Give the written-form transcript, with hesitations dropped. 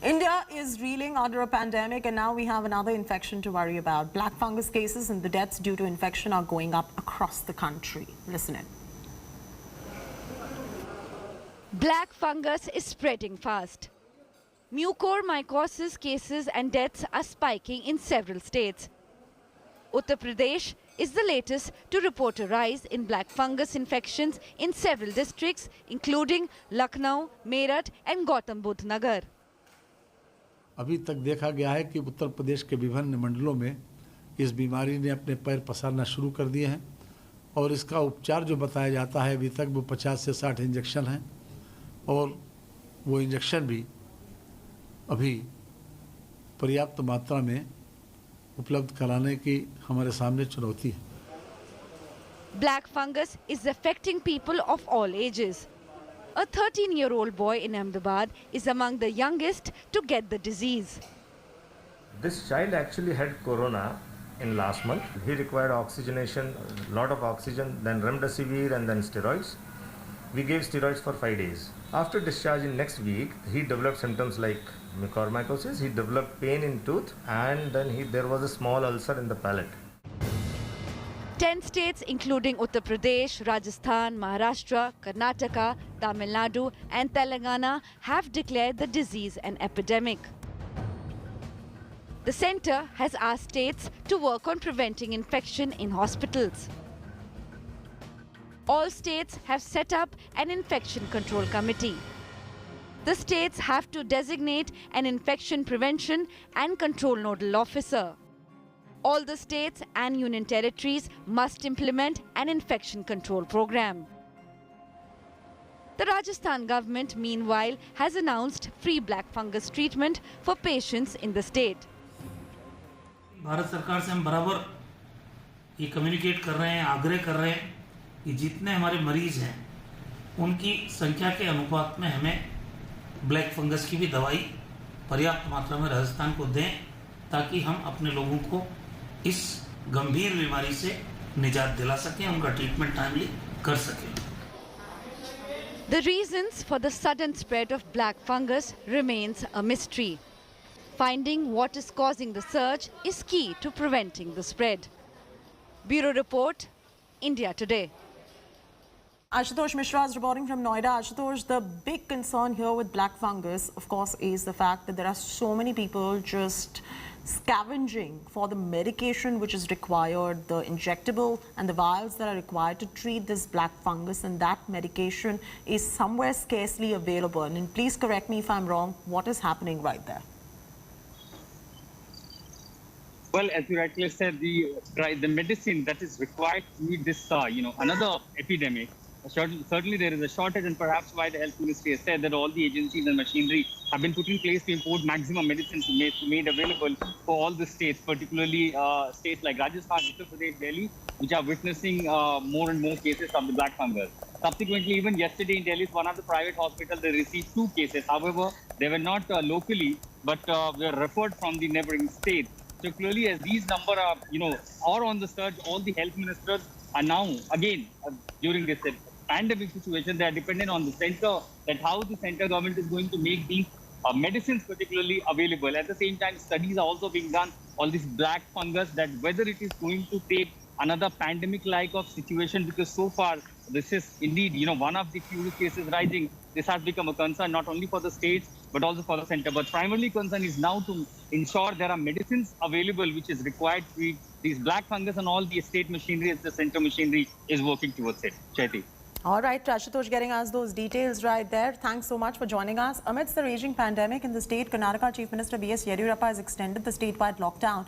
India is reeling under a pandemic, and now we have another infection to worry about. Black fungus cases and the deaths due to infection are going up across the country. Listen in. Black fungus is spreading fast. Mucormycosis cases and deaths are spiking in several states. Uttar Pradesh is the latest to report a rise in black fungus infections in several districts, including Lucknow, Meerut and Gautam Budh Nagar. अभी तक देखा गया है कि उत्तर प्रदेश के विभिन्न मंडलों में इस बीमारी ने अपने पैर पसारना शुरू कर दिए हैं और इसका उपचार जो बताया जाता है अभी तक वो 50 से 60 इंजेक्शन हैं और वो इंजेक्शन भी अभी पर्याप्त मात्रा में उपलब्ध कराने की हमारे सामने चुनौती है. Black fungus is affecting people of all ages. A 13-year-old boy in Ahmedabad is among the youngest to get the disease. This child actually had corona in last month. He required oxygenation, a lot of oxygen, then remdesivir and then steroids. We gave steroids for 5 days. After discharge in next week, he developed symptoms like mucormycosis. He developed pain in tooth and then there was a small ulcer in the palate. 10 states including Uttar Pradesh, Rajasthan, Maharashtra, Karnataka, Tamil Nadu and Telangana have declared the disease an epidemic. The centre has asked states to work on preventing infection in hospitals. All states have set up an infection control committee. The states have to designate an infection prevention and control nodal officer. All the states and union territories must implement an infection control program. The Rajasthan government, meanwhile, has announced free black fungus treatment for patients in the state. Bharat सरकार से हम बराबर ये communicate कर रहे हैं, आग्रह कर रहे हैं कि जितने हमारे मरीज हैं उनकी संख्या के अनुपात में हमें ब्लैक फंगस की भी दवाई पर्याप्त मात्रा में राजस्थान को दें ताकि हम अपने लोगों को इस गंभीर बीमारी से निजात दिला सकें, उनका ट्रीटमेंट टाइमली कर सकें. The reasons for the sudden spread of black fungus remains a mystery. Finding what is causing the surge is key to preventing the spread. Bureau Report, India Today. Ashutosh Mishra is reporting from Noida. Ashutosh, the big concern here with black fungus, of course, is the fact that there are so many people just scavenging for the medication which is required, the injectable and the vials that are required to treat this black fungus, and that medication is somewhere scarcely available. And please correct me if I'm wrong, what is happening right there? Well, as you rightly said, the medicine that is required to meet this, another epidemic. Certainly there is a shortage, and perhaps why the health ministry has said that all the agencies and machinery have been put in place to import maximum medicines made available for all the states, particularly states like Rajasthan, Uttar Pradesh, Delhi, which are witnessing more and more cases of the black fungus. Subsequently, even yesterday in Delhi, one of the private hospitals, they received 2 cases. However, they were not locally, but were referred from the neighboring states. So clearly, as these numbers are on the surge, all the health ministers are now, again, during this pandemic situation, they are dependent on the center, that how the central government is going to make these medicines particularly available. At the same time, studies are also being done on this black fungus, that whether it is going to take another pandemic-like of situation, because so far this is indeed, one of the few cases rising. This has become a concern not only for the states, but also for the center. But primarily concern is now to ensure there are medicines available which is required to treat these black fungus, and all the state machinery, as the center machinery, is working towards it. Chaiti. All right, Ashutosh getting us those details right there. Thanks so much for joining us. Amidst the raging pandemic in the state, Karnataka Chief Minister B.S. Yediyurappa has extended the statewide lockdown